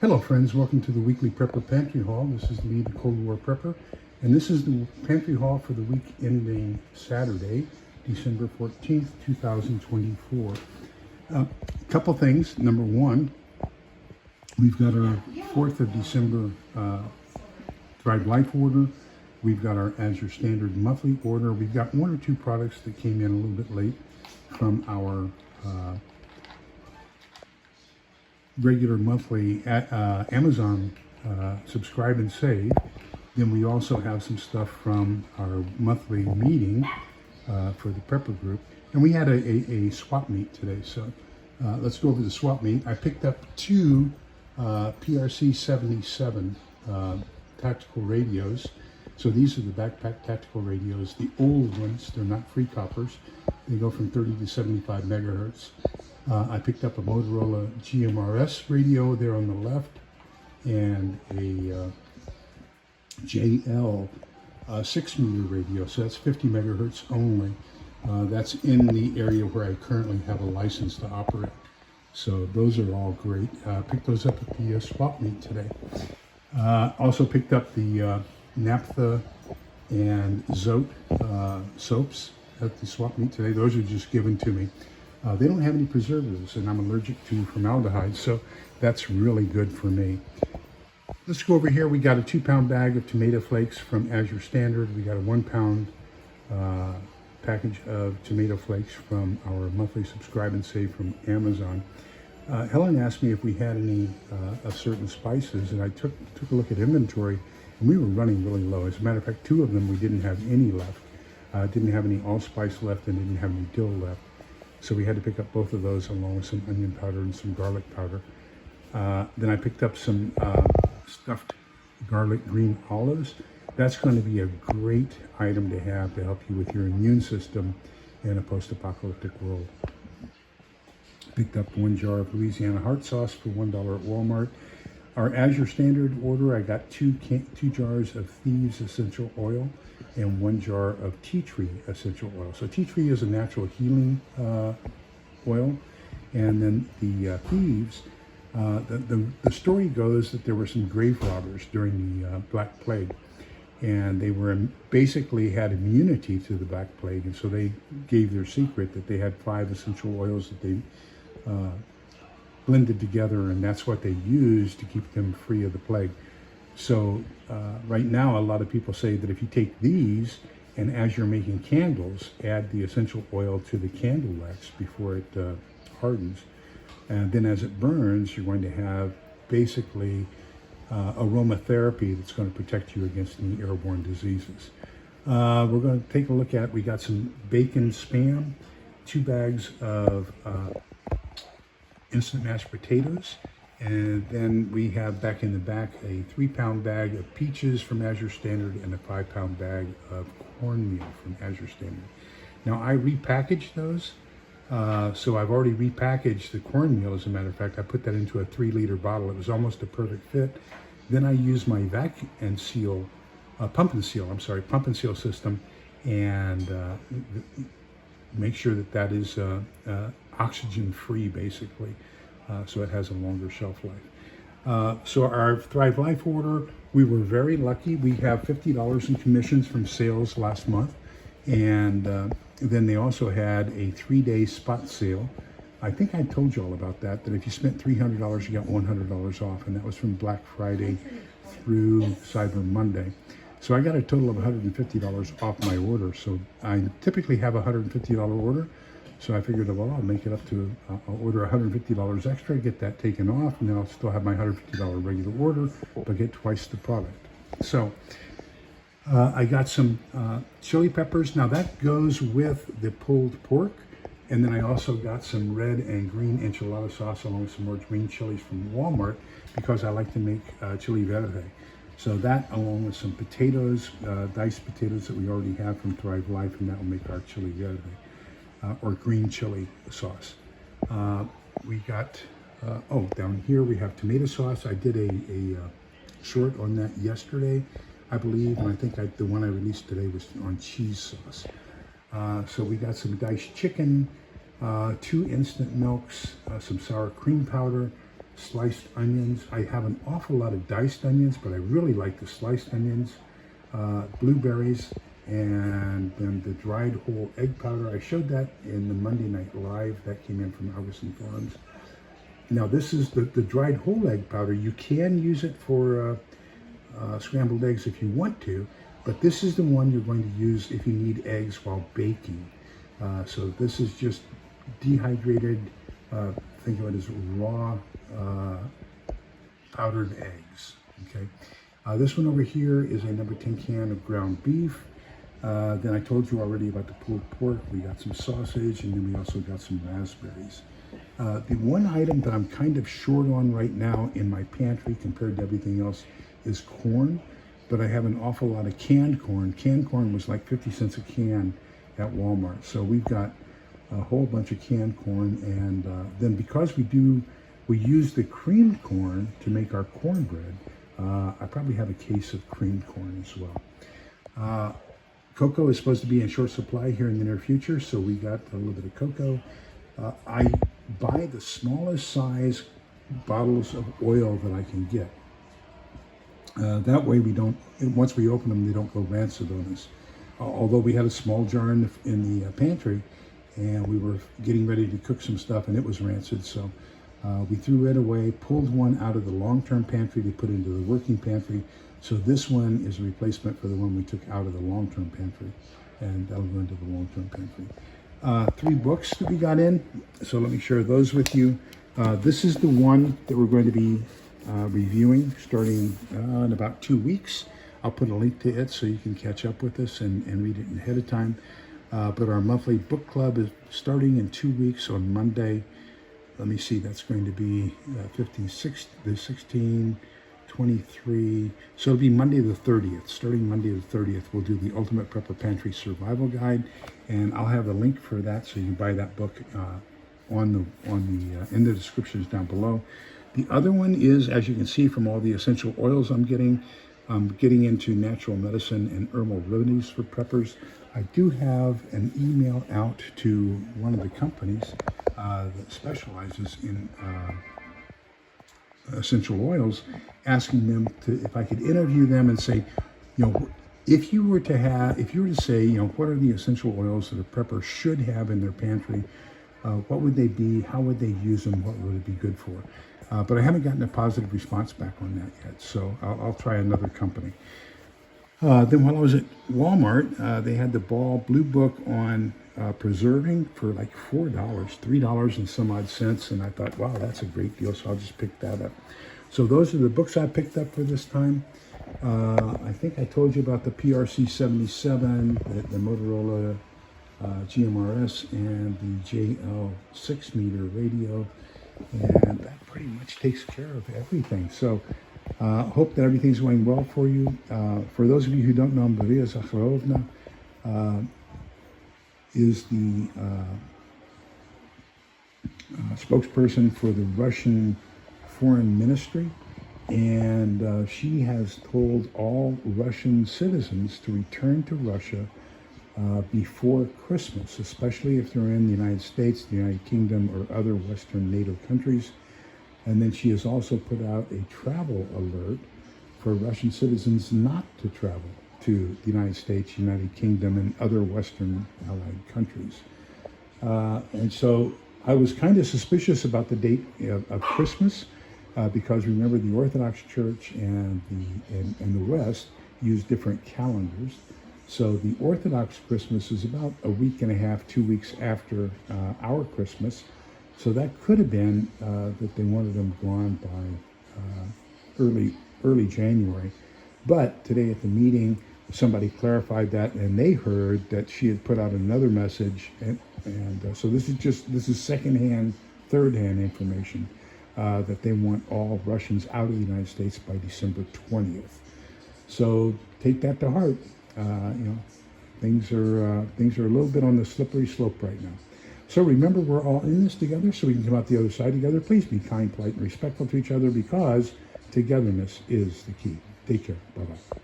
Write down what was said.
Hello friends, welcome to the weekly Prepper Pantry Haul. This is me, the Cold War Prepper, and this is the Pantry Haul for the week ending Saturday, December 14th, 2024. A couple things. Number one, we've got our 4th of December Thrive Life order. We've got our Azure Standard monthly order. We've got one or two products that came in a little bit late from our regular monthly Amazon subscribe and save. Then we also have some stuff from our monthly meeting for the prepper group, and we had a swap meet today. So let's go over the swap meet. I picked up two PRC 77 tactical radios. So these are the backpack tactical radios, the old ones. They're not free coppers. They go from 30 to 75 megahertz. I picked up a Motorola GMRS radio there on the left, and a JL 6-meter radio, so that's 50 megahertz only. That's in the area where I currently have a license to operate. So those are all great. Picked those up at the swap meet today. Also picked up the naphtha and Zote soaps at the swap meet today. Those are just given to me. They don't have any preservatives, and I'm allergic to formaldehyde, so that's really good for me. Let's go over here. We got a 2-pound bag of tomato flakes from Azure Standard. We got a 1-pound package of tomato flakes from our monthly subscribe and save from Amazon. Helen asked me if we had any of certain spices, and I took a look at inventory, and we were running really low. As a matter of fact, 2 of them we didn't have any left. Didn't have any allspice left, and didn't have any dill left. So we had to pick up both of those along with some onion powder and some garlic powder. Then I picked up some stuffed garlic green olives. That's going to be a great item to have to help you with your immune system in a post-apocalyptic world. Picked up 1 jar of Louisiana heart sauce for $1 at Walmart. Our Azure Standard order, I got 2 jars of Thieves essential oil and 1 jar of tea tree essential oil. So tea tree is a natural healing oil, and then the Thieves, the story goes that there were some grave robbers during the Black Plague, and they were basically had immunity to the Black Plague, and so they gave their secret that they had 5 essential oils that they blended together, and that's what they used to keep them free of the plague. So right now, a lot of people say that if you take these, and as you're making candles, add the essential oil to the candle wax before it hardens. And then as it burns, you're going to have basically aromatherapy that's going to protect you against any airborne diseases. We're going to take a look at, we got some bacon Spam, 2 bags of instant mashed potatoes, and then we have back in the back a 3-pound bag of peaches from Azure Standard and a 5-pound bag of cornmeal from Azure Standard. Now I repackaged those, so I've already repackaged the cornmeal. As a matter of fact, I put that into a 3-liter bottle. It was almost a perfect fit. Then I used my vacuum and seal, pump and seal system, and make sure that that is oxygen free, basically, so it has a longer shelf life. So our Thrive Life order, we were very lucky. We have $50 in commissions from sales last month, and then they also had a 3-day spot sale. I think I told you all about that, that if you spent $300, you got $100 off, and that was from Black Friday through Cyber Monday. So I got a total of $150 off my order. So I typically have a $150 order. So I figured, well, I'll make it up to, I'll order $150 extra, get that taken off, and then I'll still have my $150 regular order, but get twice the product. So I got some chili peppers. Now that goes with the pulled pork. And then I also got some red and green enchilada sauce along with some more green chilies from Walmart, because I like to make chili verde. So that, along with some potatoes, diced potatoes that we already have from Thrive Life, and that will make our chili verde, or green chili sauce. We got, down here we have tomato sauce. I did a short on that yesterday, I believe, and I think the one I released today was on cheese sauce. So we got some diced chicken, 2 instant milks, some sour cream powder, sliced onions. I have an awful lot of diced onions, but I really like the sliced onions, blueberries, and then the dried whole egg powder. I showed that in the Monday Night Live. That came in from Albertson Farms. Now this is the dried whole egg powder. You can use it for scrambled eggs if you want to, but this is the one you're going to use if you need eggs while baking. So this is just dehydrated, think of it as raw powdered eggs, okay? This one over here is a number 10 can of ground beef. Then I told you already about the pulled pork. We got some sausage, and then we also got some raspberries. The one item that I'm kind of short on right now in my pantry compared to everything else is corn, but I have an awful lot of canned corn. Canned corn was like 50 cents a can at Walmart. So we've got a whole bunch of canned corn, and then because we use the creamed corn to make our cornbread, I probably have a case of creamed corn as well. Cocoa is supposed to be in short supply here in the near future, so we got a little bit of cocoa. I buy the smallest size bottles of oil that I can get. That way we don't, once we open them, they don't go rancid on us. Although we had a small jar in the pantry, and we were getting ready to cook some stuff, and it was rancid, so we threw it away, pulled one out of the long-term pantry to put into the working pantry. So this one is a replacement for the one we took out of the long-term pantry, and that'll go into the long-term pantry. 3 books that we got in, so let me share those with you. This is the one that we're going to be reviewing starting in about 2 weeks. I'll put a link to it so you can catch up with us and read it ahead of time. But our monthly book club is starting in 2 weeks on Monday. Let me see, that's going to be 16, 23. So it'll be Monday the 30th. Starting Monday the 30th, we'll do the Ultimate Prepper Pantry Survival Guide, and I'll have a link for that so you can buy that book in the descriptions down below. The other one is, as you can see from all the essential oils I'm getting into natural medicine and herbal remedies for preppers. I do have an email out to one of the companies that specializes in essential oils, asking them if I could interview them and say, if you were to say, what are the essential oils that a prepper should have in their pantry? What would they be? How would they use them? What would it be good for? But I haven't gotten a positive response back on that yet, so I'll try another company. Then while I was at Walmart, they had the Ball Blue Book on preserving for like $4, $3 and some odd cents, and I thought, wow, that's a great deal, so I'll just pick that up. So those are the books I picked up for this time. I think I told you about the PRC 77, the Motorola GMRS, and the JL 6-meter radio, and that pretty much takes care of everything. So hope that everything's going well for you. For those of you who don't know, Mira Safety is the spokesperson for the Russian Foreign Ministry, and she has told all Russian citizens to return to Russia before Christmas, especially if they're in the United States, the United Kingdom, or other Western NATO countries. And then she has also put out a travel alert for Russian citizens not to travel to the United States, United Kingdom, and other Western allied countries. And so I was kind of suspicious about the date of Christmas because remember, the Orthodox Church and the West use different calendars. So the Orthodox Christmas is about a week and a half, 2 weeks after our Christmas. So that could have been that they wanted them gone by early January. But today at the meeting, somebody clarified that, and they heard that she had put out another message, and so this is secondhand, third-hand information that they want all Russians out of the United States by December 20th. So take that to heart. Things are a little bit on the slippery slope right now. So remember, we're all in this together, so we can come out the other side together. Please be kind, polite, and respectful to each other, because togetherness is the key. Take care. Bye-bye.